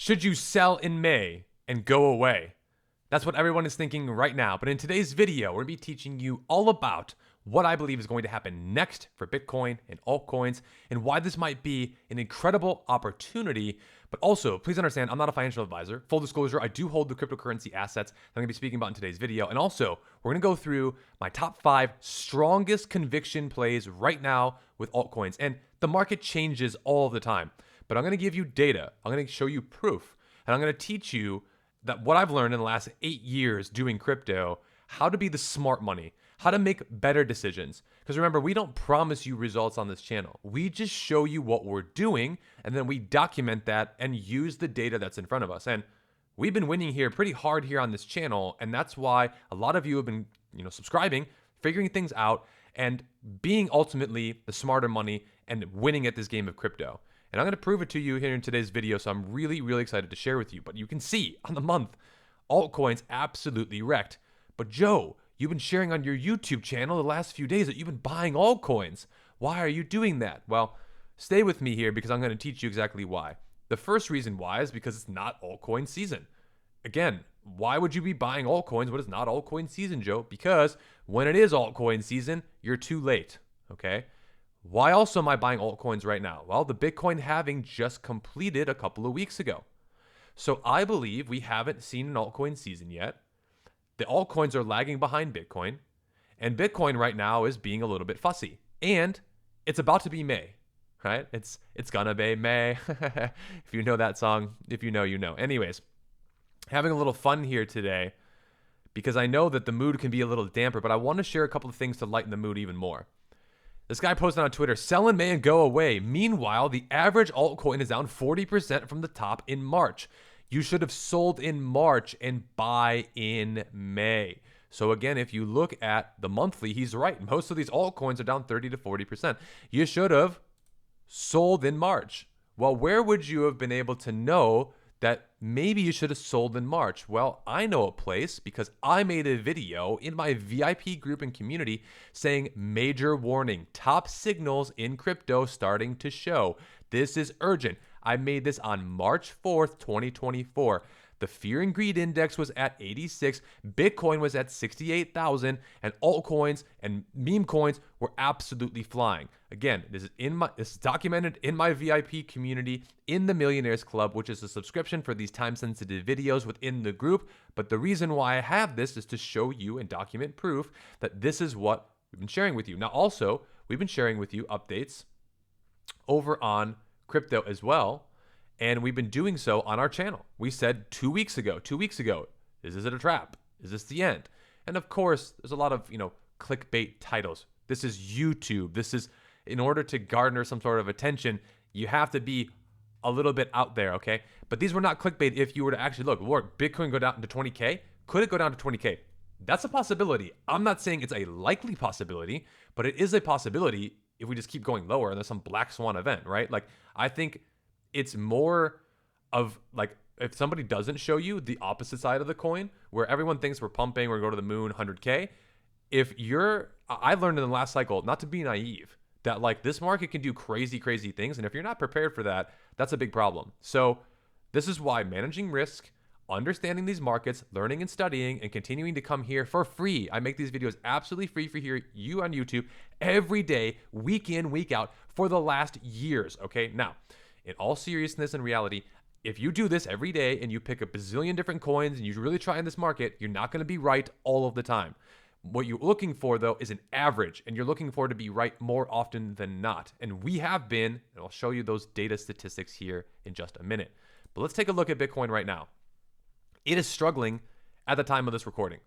Should you sell in May and go away? That's what everyone is thinking right now. But in today's video, we're going to be teaching you all about what I believe is going to happen next for Bitcoin and altcoins and why this might be an incredible opportunity. But also, please understand, I'm not a financial advisor. Full disclosure, I do hold the cryptocurrency assets that I'm going to be speaking about in today's video. And also, we're going to go through my top 5 strongest conviction plays right now with altcoins. And the market changes all the time. But I'm going to give you data. I'm going to show you proof. And I'm going to teach you that what I've learned in the last 8 years doing crypto, how to be the smart money, how to make better decisions. Because remember, we don't promise you results on this channel. We just show you what we're doing, and then we document that and use the data that's in front of us. And we've been winning here pretty hard here on this channel, and that's why a lot of you have been, subscribing, figuring things out, and being ultimately the smarter money and winning at this game of crypto. And I'm going to prove it to you here in today's video, so I'm really, really excited to share with you. But you can see on the month, altcoins absolutely wrecked. But Joe, you've been sharing on your YouTube channel the last few days that you've been buying altcoins. Why are you doing that? Well, stay with me here because I'm going to teach you exactly why. The first reason why is because it's not altcoin season. Again, why would you be buying altcoins when it's not altcoin season, Joe? Because when it is altcoin season, you're too late, okay? Why also am I buying altcoins right now? Well, the Bitcoin halving just completed a couple of weeks ago. So I believe we haven't seen an altcoin season yet. The altcoins are lagging behind Bitcoin. And Bitcoin right now is being a little bit fussy. And it's about to be May, right? It's gonna be May. If you know that song, if you know, you know. Anyways, having a little fun here today because I know that the mood can be a little damper, but I want to share a couple of things to lighten the mood even more. This guy posted on Twitter, sell in May and go away. Meanwhile, the average altcoin is down 40% from the top in March. You should have sold in March and buy in May. So again, if you look at the monthly, he's right. Most of these altcoins are down 30 to 40%. You should have sold in March. Well, where would you have been able to know that maybe you should have sold in March? Well, I know a place because I made a video in my VIP group and community saying major warning, top signals in crypto starting to show. This is urgent. I made this on March 4th, 2024. The fear and greed index was at 86, Bitcoin was at 68,000, and altcoins and meme coins were absolutely flying. Again, this is documented in my VIP community in the Millionaires Club, which is a subscription for these time-sensitive videos within the group. But the reason why I have this is to show you and document proof that this is what we've been sharing with you. Now, also, we've been sharing with you updates over on crypto as well. And we've been doing so on our channel. We said 2 weeks ago, is this a trap? Is this the end? And of course, there's a lot of, clickbait titles. This is YouTube. This is, in order to garner some sort of attention, you have to be a little bit out there, okay? But these were not clickbait if you were to actually look, Bitcoin go down to 20K? Could it go down to 20K? That's a possibility. I'm not saying it's a likely possibility, but it is a possibility if we just keep going lower and there's some black swan event, right? Like, I think it's more of like if somebody doesn't show you the opposite side of the coin where everyone thinks we're pumping, we're going to go to the moon, 100K. I learned in the last cycle not to be naive, that like this market can do crazy, crazy things. And if you're not prepared for that, that's a big problem. So this is why managing risk, understanding these markets, learning and studying, and continuing to come here for free. I make these videos absolutely free for you on YouTube every day, week in, week out for the last years. Okay. Now, in all seriousness and reality, if you do this every day and you pick a bazillion different coins and you really try in this market, you're not going to be right all of the time. What you're looking for, though, is an average, and you're looking for to be right more often than not. And we have been, and I'll show you those data statistics here in just a minute. But let's take a look at Bitcoin right now. It is struggling at the time of this recording.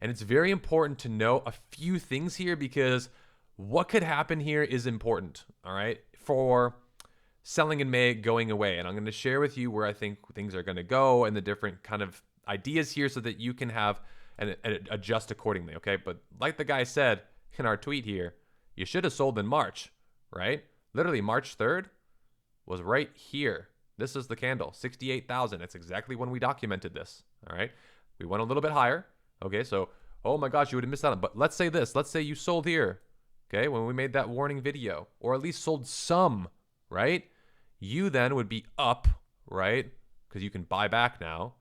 And it's very important to know a few things here because what could happen here is important, all right, for selling in May, going away. And I'm going to share with you where I think things are going to go and the different kind of ideas here so that you can have and adjust accordingly, okay? But like the guy said in our tweet here, you should have sold in March, right? Literally March 3rd was right here. This is the candle, 68,000. It's exactly when we documented this, all right? We went a little bit higher, okay? So, oh my gosh, you would have missed out on. But let's say this. Let's say you sold here, okay, when we made that warning video, or at least sold some, right? You then would be up, right? because you can buy back now.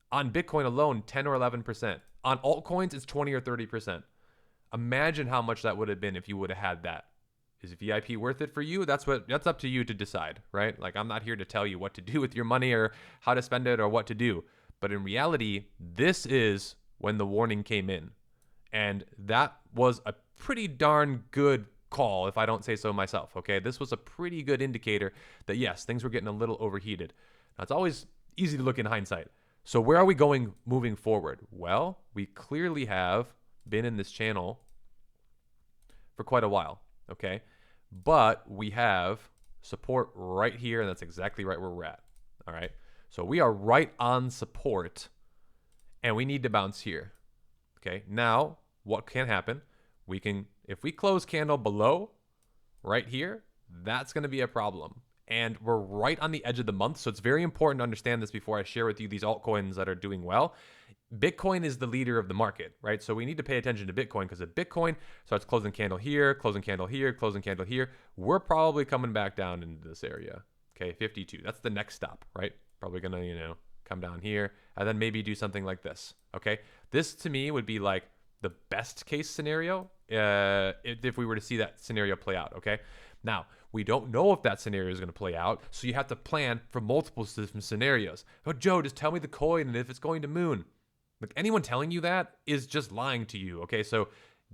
On Bitcoin alone, 10 or 11%. On altcoins, it's 20 or 30%. Imagine how much that would have been if you would have had that. Is VIP worth it for you? That's up to you to decide, right? Like, I'm not here to tell you what to do with your money or how to spend it or what to do. But in reality, this is when the warning came in. And that was a pretty darn good call, if I don't say so myself, okay? This was a pretty good indicator that, yes, things were getting a little overheated. Now, it's always easy to look in hindsight. So where are we going moving forward? Well, we clearly have been in this channel for quite a while, okay? But we have support right here, and that's exactly right where we're at, all right? So we are right on support, and we need to bounce here, okay? Now, what can happen? We can, if we close candle below right here, that's going to be a problem. And we're right on the edge of the month, so it's very important to understand this before I share with you these altcoins that are doing well. Bitcoin is the leader of the market, right? So we need to pay attention to Bitcoin, because if Bitcoin starts closing candle here, closing candle here, closing candle here, we're probably coming back down into this area, okay? 52, that's the next stop, right? Probably going to, come down here and then maybe do something like this, okay? This to me would be like the best case scenario if we were to see that scenario play out, okay? Now, we don't know if that scenario is going to play out, so you have to plan for multiple different scenarios. Oh, Joe, just tell me the coin and if it's going to moon. Like, anyone telling you that is just lying to you, okay? So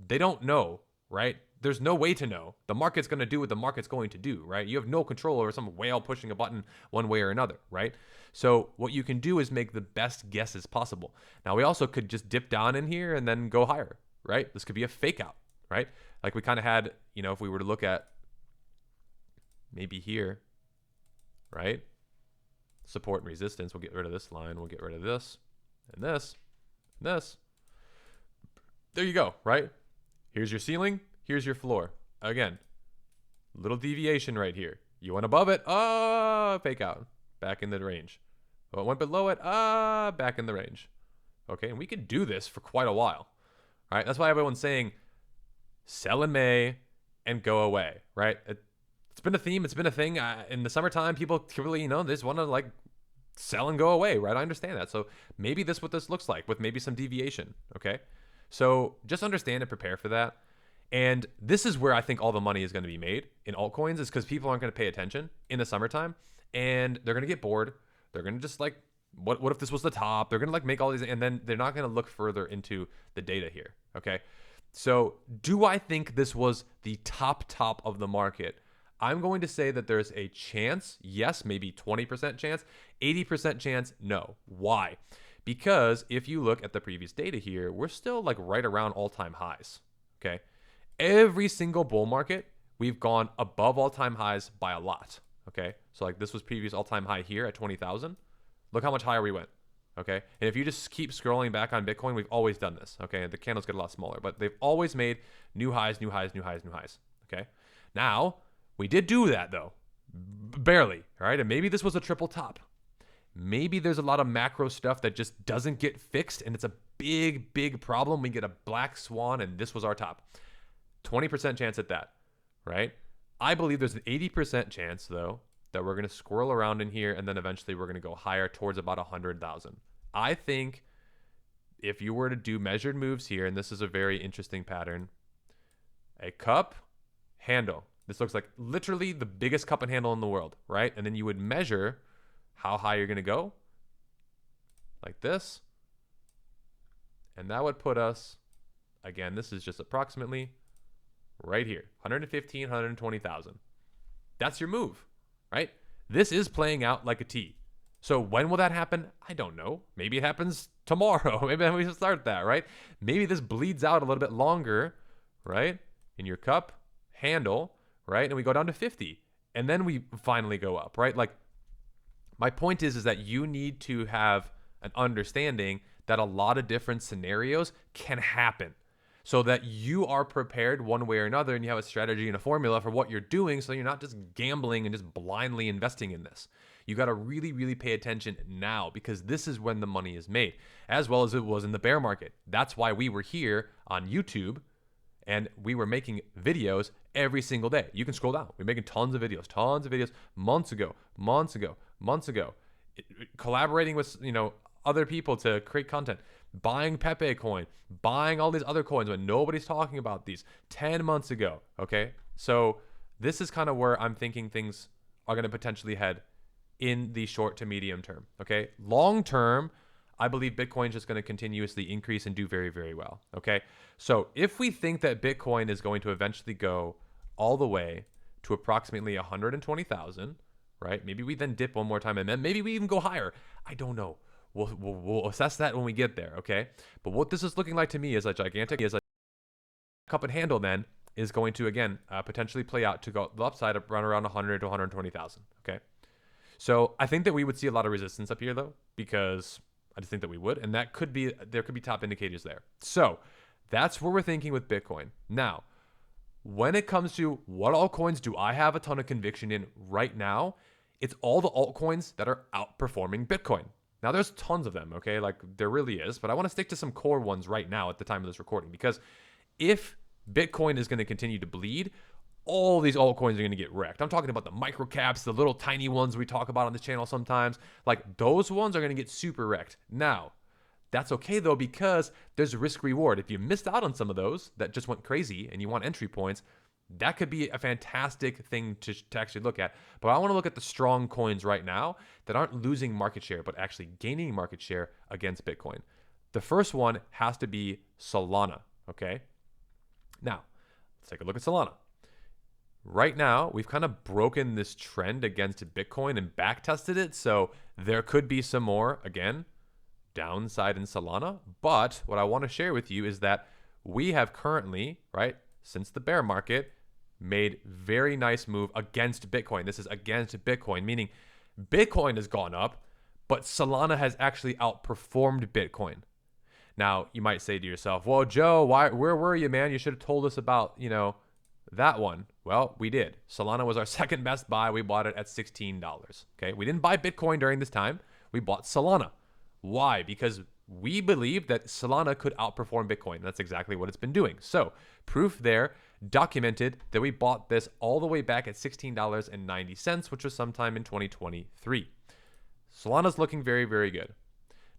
they don't know, right? There's no way to know. The market's going to do what the market's going to do, right? You have no control over some whale pushing a button one way or another, right? So what you can do is make the best guesses possible. Now, we also could just dip down in here and then go higher, right? This could be a fake out, right? Like we kind of had, if we were to look at maybe here, right? Support and resistance. We'll get rid of this line. We'll get rid of this and this and this. There you go, right? Here's your ceiling. Here's your floor. Again, little deviation right here. You went above it. Fake out. Back in the range. Oh, it went below it. Back in the range. Okay, and we could do this for quite a while. All right, that's why everyone's saying sell in May and go away, right? It's been a theme. It's been a thing. In the summertime, people really, they just want to like sell and go away, right? I understand that. So maybe this is what this looks like with maybe some deviation, okay? So just understand and prepare for that. And this is where I think all the money is going to be made in altcoins, is because people aren't going to pay attention in the summertime and they're going to get bored. They're going to just like, what if this was the top? They're going to like make all these, and then they're not going to look further into the data here, okay? So do I think this was the top of the market? I'm going to say that there's a chance, yes, maybe 20% chance, 80% chance, no. Why? Because if you look at the previous data here, we're still like right around all-time highs, okay? Every single bull market, we've gone above all-time highs by a lot, okay? So like this was previous all-time high here at 20,000. Look how much higher we went, okay? And if you just keep scrolling back on Bitcoin, we've always done this, okay? The candles get a lot smaller, but they've always made new highs, new highs, new highs, new highs, okay? Now, we did do that though, barely, all right? And maybe this was a triple top. Maybe there's a lot of macro stuff that just doesn't get fixed and it's a big problem. We get a black swan and this was our top. 20% chance at that, right? I believe there's an 80% chance though that we're going to squirrel around in here and then eventually we're going to go higher towards about 100,000. I think if you were to do measured moves here, and this is a very interesting pattern, a cup handle. This looks like literally the biggest cup and handle in the world, right? And then you would measure how high you're going to go like this. And that would put us, again, this is just approximately right here, 115, 120,000. That's your move, right? This is playing out like a T. So when will that happen? I don't know. Maybe it happens tomorrow. Maybe we should start that, right? Maybe this bleeds out a little bit longer, right? In your cup handle, right? And we go down to 50 and then we finally go up, right? Like my point is that you need to have an understanding that a lot of different scenarios can happen so that you are prepared one way or another and you have a strategy and a formula for what you're doing so you're not just gambling and just blindly investing in this. You got to really pay attention now because this is when the money is made, as well as it was in the bear market. That's why we were here on YouTube and we were making videos every single day. You can scroll down. We're making tons of videos months ago. collaborating with, other people to create content, buying Pepe coin, buying all these other coins when nobody's talking about these 10 months ago. Okay. So this is kind of where I'm thinking things are going to potentially head in the short to medium term. Okay. Long term, I believe Bitcoin is just going to continuously increase and do very, very well. Okay. So if we think that Bitcoin is going to eventually go all the way to approximately 120,000, right? Maybe we then dip one more time and then maybe we even go higher. I don't know. We'll assess that when we get there, okay? But what this is looking like to me is a gigantic cup and handle then is going to, again, potentially play out to go the upside of around 100 to 120,000, okay? So I think that we would see a lot of resistance up here, though, because I just think that we would, and there could be top indicators there. So that's what we're thinking with Bitcoin. Now, when it comes to what altcoins do I have a ton of conviction in right now, it's all the altcoins that are outperforming Bitcoin. Now, there's tons of them, okay? Like, there really is, but I want to stick to some core ones right now at the time of this recording, because if Bitcoin is going to continue to bleed, all these altcoins are going to get wrecked. I'm talking about the micro caps, the little tiny ones we talk about on this channel sometimes. Like, those ones are going to get super wrecked. Now, that's okay, though, because there's risk reward. If you missed out on some of those that just went crazy and you want entry points, that could be a fantastic thing to actually look at. But I want to look at the strong coins right now that aren't losing market share, but actually gaining market share against Bitcoin. The first one has to be Solana, okay? Now, let's take a look at Solana. Right now, we've kind of broken this trend against Bitcoin and back tested it. So there could be some more, again, downside in Solana. But what I want to share with you is that we have currently, right, since the bear market, made very nice move against Bitcoin. This is against Bitcoin, meaning Bitcoin has gone up, but Solana has actually outperformed Bitcoin. Now, you might say to yourself, well, Joe, where were you, man? You should have told us about, that one. Well, we did. Solana was our second best buy. We bought it at $16. Okay. We didn't buy Bitcoin during this time. We bought Solana. Why? Because we believe that Solana could outperform Bitcoin. That's exactly what it's been doing. So proof there, documented that we bought this all the way back at $16.90, which was sometime in 2023. Solana's looking very, very good.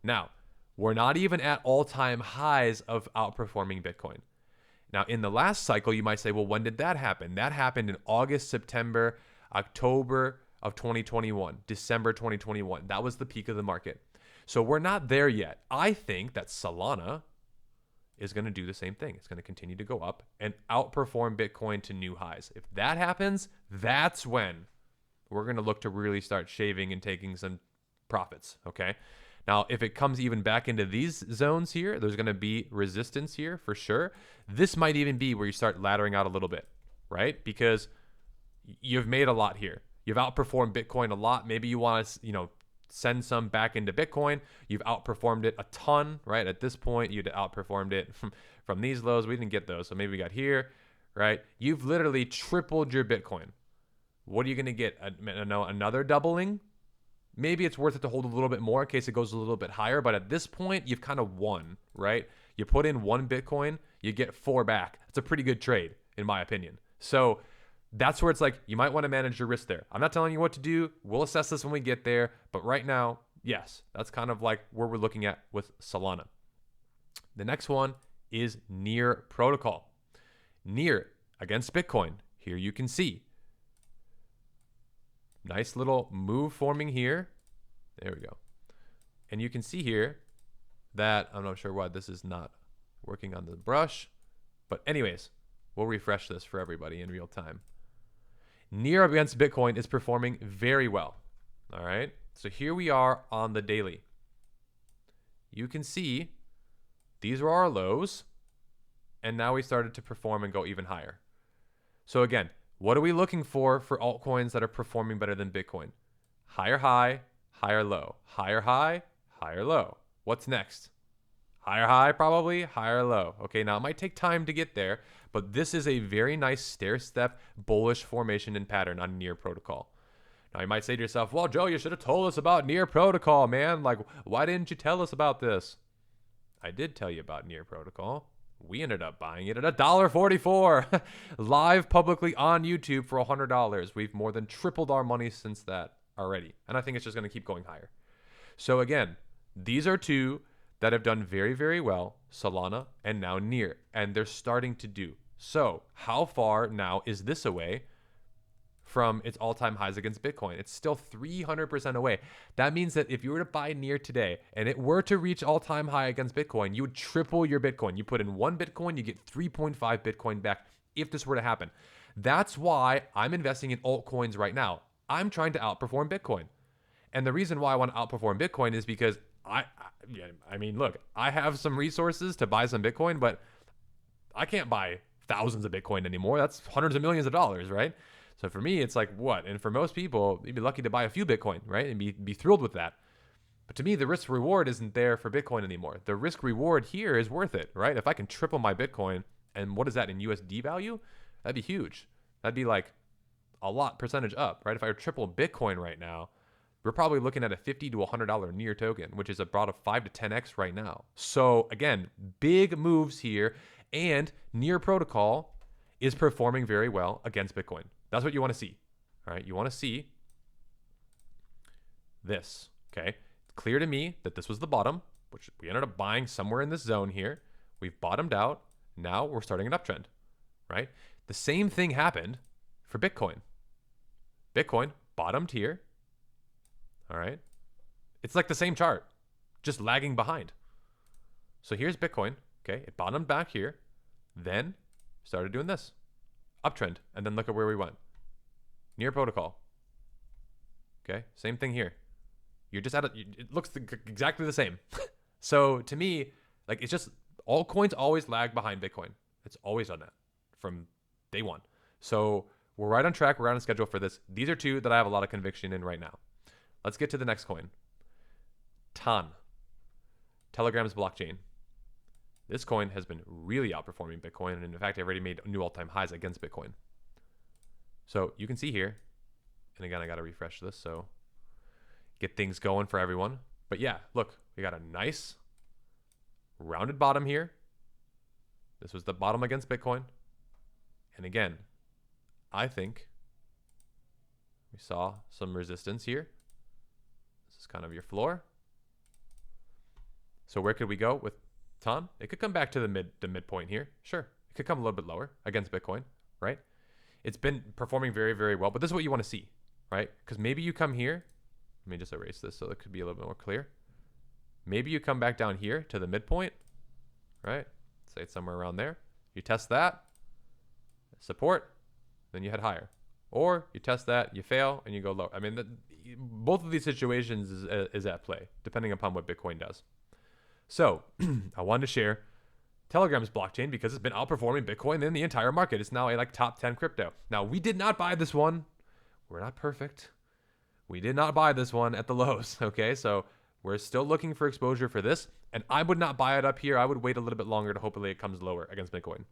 Now, we're not even at all-time highs of outperforming Bitcoin. Now, in the last cycle, you might say, well, when did that happen? That happened in August, September, October of 2021, December 2021. That was the peak of the market. So we're not there yet. I think that Solana is going to do the same thing. It's going to continue to go up and outperform Bitcoin to new highs. If that happens, that's when we're going to look to really start shaving and taking some profits, okay? Now, if it comes even back into these zones here, there's going to be resistance here for sure. This might even be where you start laddering out a little bit, right? Because you've made a lot here. You've outperformed Bitcoin a lot. Maybe you want to, send some back into Bitcoin. You've outperformed it a ton, right? At this point, you'd outperformed it from these lows. We didn't get those. So maybe we got here, right? You've literally tripled your Bitcoin. What are you going to get? Another doubling? Maybe it's worth it to hold a little bit more in case it goes a little bit higher. But at this point, you've kind of won, right? You put in 1 Bitcoin, you get 4 back. That's a pretty good trade, in my opinion. So that's where it's like, you might want to manage your risk there. I'm not telling you what to do. We'll assess this when we get there. But right now, yes, that's kind of like where we're looking at with Solana. The next one is Near Protocol. Near against Bitcoin. Here you can see. Nice little move forming here. There we go. And you can see here that, I'm not sure why this is not working on the brush. But anyways, we'll refresh this for everybody in real time. Near against Bitcoin is performing very well. All right. So here we are on the daily. You can see these were our lows. And now we started to perform and go even higher. So again, what are we looking for altcoins that are performing better than Bitcoin? Higher high, higher low. Higher high, higher low. What's next? Higher high, probably. Higher low. Okay, now it might take time to get there, but this is a very nice stair-step bullish formation and pattern on Near Protocol. Now you might say to yourself, well, Joe, you should have told us about Near Protocol, man. Like, why didn't you tell us about this? I did tell you about Near Protocol. We ended up buying it at $1.44 live publicly on YouTube for $100. We've more than tripled our money since that already. And I think it's just going to keep going higher. So again, these are two that have done very, very well, Solana and now Near, and they're starting to do. So how far now is this away from its all-time highs against Bitcoin? It's still 300% away. That means that if you were to buy Near today and it were to reach all-time high against Bitcoin, you would triple your Bitcoin. You put in 1 Bitcoin, you get 3.5 Bitcoin back if this were to happen. That's why I'm investing in altcoins right now. I'm trying to outperform Bitcoin. And the reason why I want to outperform Bitcoin is because I mean, look, I have some resources to buy some Bitcoin, but I can't buy thousands of Bitcoin anymore. That's hundreds of millions of dollars, right? So for me, it's like, what? And for most people, you'd be lucky to buy a few Bitcoin, right? And be thrilled with that. But to me, the risk reward isn't there for Bitcoin anymore. The risk reward here is worth it, right? If I can triple my Bitcoin, and what is that in USD value? That'd be huge. That'd be like a lot percentage up, right? If I triple Bitcoin right now, we're probably looking at a $50 to $100 Near token, which is about a 5 to 10x right now. So again, big moves here, and Near protocol is performing very well against Bitcoin. That's what you want to see, all right? You want to see this, okay? It's clear to me that this was the bottom, which we ended up buying somewhere in this zone here. We've bottomed out. Now we're starting an uptrend, right? The same thing happened for Bitcoin. Bitcoin bottomed here, all right? It's like the same chart, just lagging behind. So here's Bitcoin, okay? It bottomed back here, then started doing this, uptrend, and then look at where we went. Near protocol, okay? Same thing here. You're just it looks exactly the same. So to me, like, it's just, altcoins always lag behind Bitcoin. It's always done that from day one. So we're right on track. We're right on schedule for this. These are two that I have a lot of conviction in right now. Let's get to the next coin. Ton. Telegram's blockchain. This coin has been really outperforming Bitcoin, and in fact, I've already made new all-time highs against Bitcoin. So you can see here, and again, I got to refresh this so get things going for everyone. But yeah, look, we got a nice rounded bottom here. This was the bottom against Bitcoin. And again, I think we saw some resistance here. This is kind of your floor. So where could we go with Ton? It could come back to the midpoint here. Sure. It could come a little bit lower against Bitcoin, right? It's been performing very, very well, but this is what you want to see, right? Because maybe you come here. Let me just erase this so it could be a little bit more clear. Maybe you come back down here to the midpoint, right? Say it's somewhere around there. You test that, support, then you head higher. Or you test that, you fail, and you go lower. I mean, both of these situations is at play, depending upon what Bitcoin does. So I wanted to share Telegram's blockchain because it's been outperforming Bitcoin in the entire market. It's now a like top 10 crypto. Now, we did not buy this one. We're not perfect. We did not buy this one at the lows, okay? So we're still looking for exposure for this, and I would not buy it up here. I would wait a little bit longer to hopefully it comes lower against Bitcoin,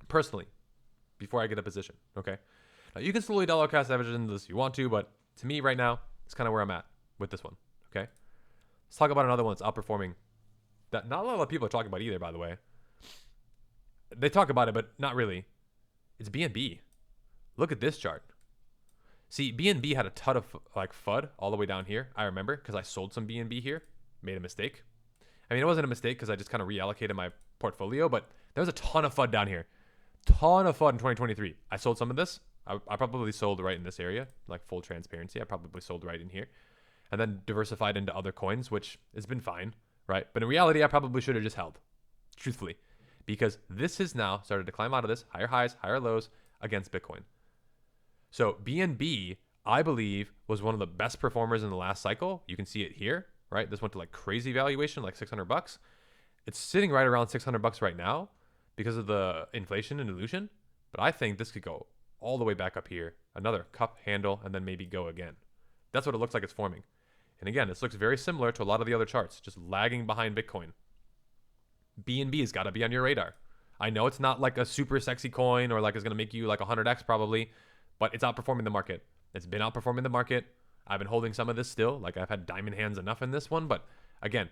personally, before I get a position, okay? Now, you can slowly dollar cost average into this if you want to, but to me right now, it's kind of where I'm at with this one, okay? Let's talk about another one that's outperforming that not a lot of people are talking about either, by the way. They talk about it, but not really. It's BNB. Look at this chart. See, BNB had a ton of like FUD all the way down here. I remember because I sold some BNB here, made a mistake. I mean, it wasn't a mistake because I just kind of reallocated my portfolio, but there was a ton of FUD down here. Ton of FUD in 2023. I sold some of this. I probably sold right in this area, like full transparency. I probably sold right in here, and then diversified into other coins, which has been fine, right? But in reality, I probably should have just held, truthfully, because this has now started to climb out of this, higher highs, higher lows against Bitcoin. So BNB, I believe, was one of the best performers in the last cycle. You can see it here, right? This went to like crazy valuation, like $600. It's sitting right around $600 right now because of the inflation and dilution. But I think this could go all the way back up here, another cup handle, and then maybe go again. That's what it looks like it's forming. And again, this looks very similar to a lot of the other charts, just lagging behind Bitcoin. BNB has got to be on your radar. I know it's not like a super sexy coin or like it's going to make you like 100x probably, but it's outperforming the market. It's been outperforming the market. I've been holding some of this still. Like I've had diamond hands enough in this one, but again,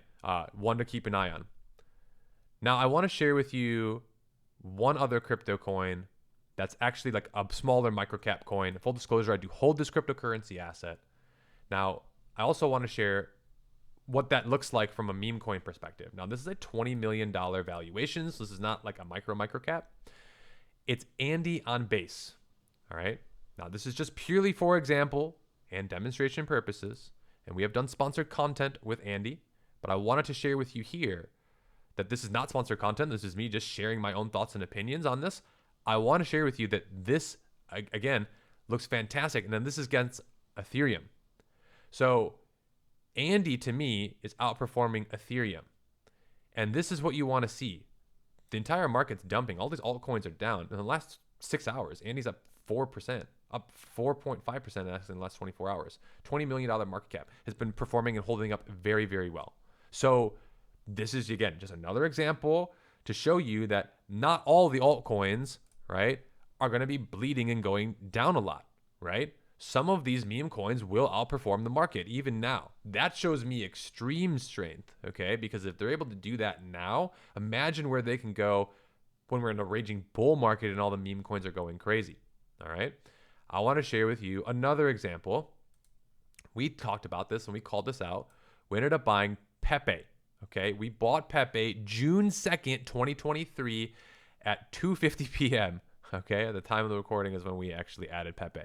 one to keep an eye on. Now I want to share with you one other crypto coin that's actually like a smaller microcap coin. Full disclosure, I do hold this cryptocurrency asset. Now, I also want to share what that looks like from a meme coin perspective. Now, this is a $20 million valuation, so this is not like a micro cap. It's Andy on base. All right. Now, this is just purely for example and demonstration purposes, and we have done sponsored content with Andy, but I wanted to share with you here that this is not sponsored content. This is me just sharing my own thoughts and opinions on this. I want to share with you that this, again, looks fantastic. And then this is against Ethereum. So Andy, to me, is outperforming Ethereum. And this is what you want to see. The entire market's dumping. All these altcoins are down. In the last 6 hours, Andy's up 4%, up 4.5% in the last 24 hours. $20 million market cap has been performing and holding up very, very well. So this is, again, just another example to show you that not all the altcoins, right, are going to be bleeding and going down a lot, right? Some of these meme coins will outperform the market even now. That shows me extreme strength, okay? Because if they're able to do that now, imagine where they can go when we're in a raging bull market and all the meme coins are going crazy, all right? I want to share with you another example. We talked about this and we called this out. We ended up buying Pepe, okay? We bought Pepe June 2nd, 2023 at 2:50 p.m., okay? At the time of the recording is when we actually added Pepe.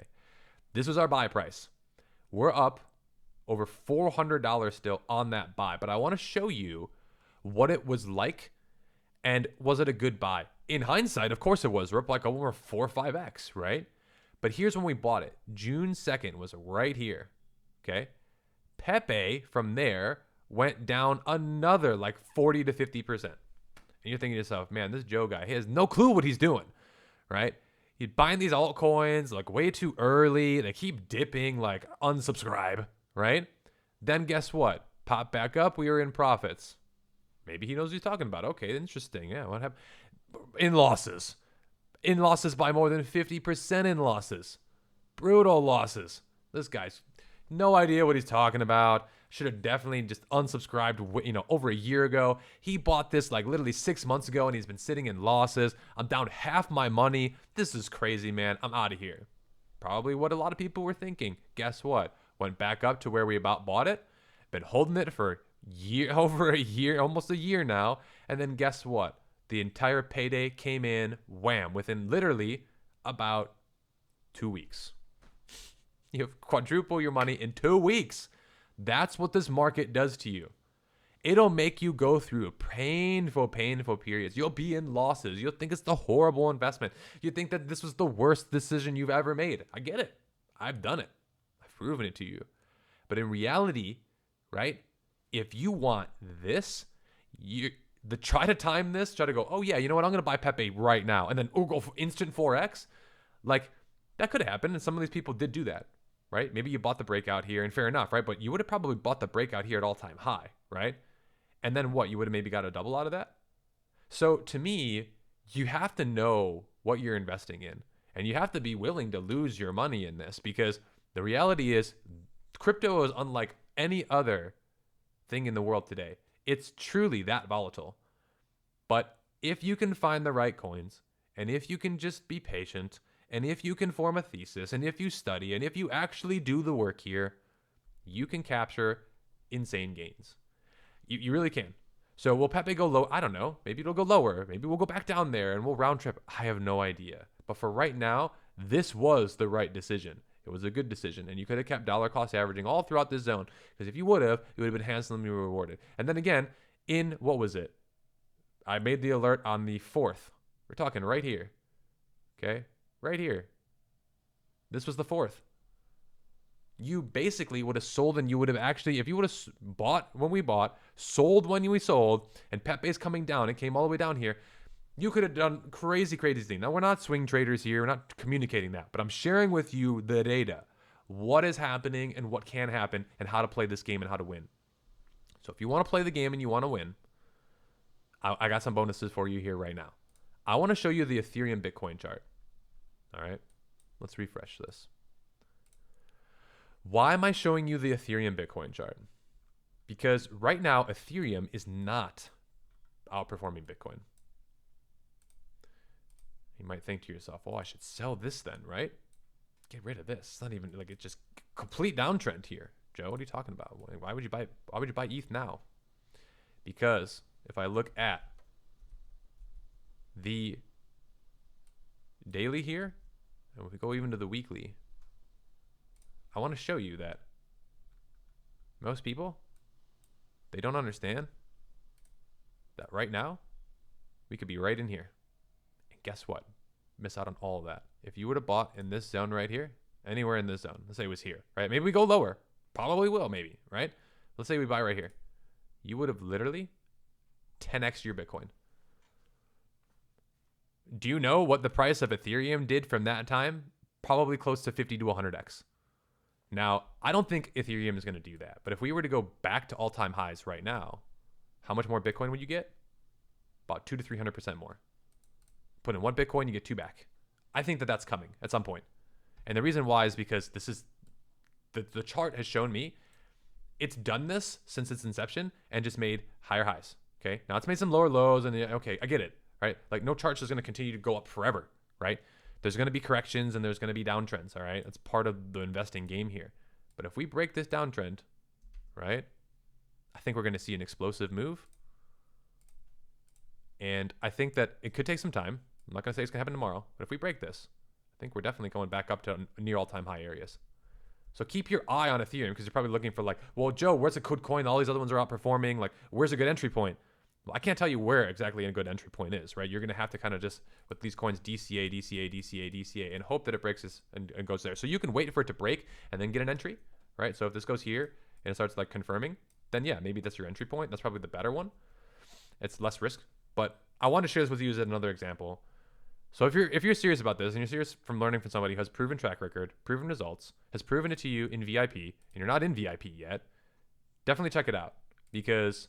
This was our buy price. We're up over $400 still on that buy, but I want to show you what it was like and was it a good buy? In hindsight, of course it was. We're up like over 4 or 5x, right? But here's when we bought it. June 2nd was right here, okay? Pepe from there went down another like 40 to 50%. And you're thinking to yourself, man, this Joe guy, he has no clue what he's doing, right? He's buying these altcoins like way too early. They keep dipping, like unsubscribe, right? Then guess what? Pop back up. We were in profits. Maybe he knows what he's talking about. Okay, interesting. Yeah, what happened? In losses. In losses by more than 50% in losses. Brutal losses. This guy's no idea what he's talking about. Should have definitely just unsubscribed, over a year ago. He bought this like literally 6 months ago and he's been sitting in losses. I'm down half my money. This is crazy, man. I'm out of here. Probably what a lot of people were thinking. Guess what? Went back up to where we about bought it. Been holding it for over a year, almost a year now. And then guess what? The entire payday came in, wham, within literally about 2 weeks. You have quadruple your money in 2 weeks. That's what this market does to you. It'll make you go through painful periods. You'll be in losses. You'll think it's the horrible investment. You think that this was the worst decision you've ever made. I get it. I've done it. I've proven it to you. But in reality, right, if you want this, try to time this, try to go, oh yeah, you know what, I'm going to buy Pepe right now. And then go for instant 4X. Like, that could happen. And some of these people did do that. Right? Maybe you bought the breakout here, and fair enough, right? But you would have probably bought the breakout here at all-time high, right? And then what? You would have maybe got a double out of that? So to me, you have to know what you're investing in, and you have to be willing to lose your money in this, because the reality is crypto is unlike any other thing in the world today. It's truly that volatile. But if you can find the right coins, and if you can just be patient, and if you can form a thesis, and if you study, and if you actually do the work here, you can capture insane gains. You really can. So will Pepe go low? I don't know. Maybe it'll go lower. Maybe we'll go back down there and we'll round trip. I have no idea. But for right now, this was the right decision. It was a good decision. And you could have kept dollar cost averaging all throughout this zone. Because if you would have, it would have been handsomely rewarded. And then again, what was it? I made the alert on the 4th. We're talking right here. Okay? Right here. This was the 4th. You basically would have sold, and you would have actually, if you would have bought when we bought, sold when we sold, and Pepe's coming down, it came all the way down here, you could have done crazy things. Now, we're not swing traders here. We're not communicating that, but I'm sharing with you the data, what is happening and what can happen and how to play this game and how to win. So if you want to play the game and you want to win, I got some bonuses for you here right now. I want to show you the Ethereum Bitcoin chart. All right, let's refresh this. Why am I showing you the Ethereum Bitcoin chart? Because right now, Ethereum is not outperforming Bitcoin. You might think to yourself, oh, I should sell this then, right? Get rid of this. It's not even like it's just complete downtrend here. Joe, what are you talking about? Why would you buy ETH now? Because if I look at the daily here, and if we go even to the weekly, I want to show you that most people, they don't understand that right now we could be right in here. And guess what? Miss out on all of that. If you would have bought in this zone right here, anywhere in this zone, let's say it was here, right? Maybe we go lower. Probably will, maybe, right? Let's say we buy right here. You would have literally 10x your Bitcoin. Do you know what the price of Ethereum did from that time? Probably close to 50 to 100x. Now, I don't think Ethereum is going to do that. But if we were to go back to all-time highs right now, how much more Bitcoin would you get? About 200 to 300% more. Put in one Bitcoin, you get two back. I think that that's coming at some point. And the reason why is because this is the chart has shown me it's done this since its inception and just made higher highs. Okay. Now it's made some lower lows and okay, I get it. Right. Like no chart's just going to continue to go up forever. Right. There's going to be corrections and there's going to be downtrends. All right. That's part of the investing game here. But if we break this downtrend, right, I think we're going to see an explosive move. And I think that it could take some time. I'm not going to say it's going to happen tomorrow, but if we break this, I think we're definitely going back up to near all-time high areas. So keep your eye on Ethereum because you're probably looking for like, well, Joe, where's a good coin? All these other ones are outperforming. Like, where's a good entry point? Well, I can't tell you where exactly a good entry point is, right? You're going to have to kind of just, with these coins, DCA, and hope that it breaks this and goes there. So you can wait for it to break and then get an entry, right? So if this goes here and it starts like confirming, then yeah, maybe that's your entry point. That's probably the better one. It's less risk. But I want to share this with you as another example. So if you're serious about this and you're serious from learning from somebody who has proven track record, proven results, has proven it to you in VIP, and you're not in VIP yet, definitely check it out because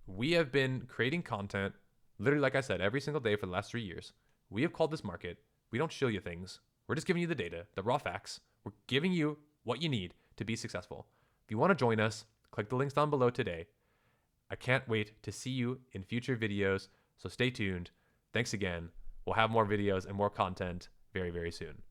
we have been creating content, literally, like I said, every single day for the last 3 years. We have called this market. We don't show you things. We're just giving you the data, the raw facts. We're giving you what you need to be successful. If you want to join us, click the links down below today. I can't wait to see you in future videos, so stay tuned. Thanks again. We'll have more videos and more content very, very soon.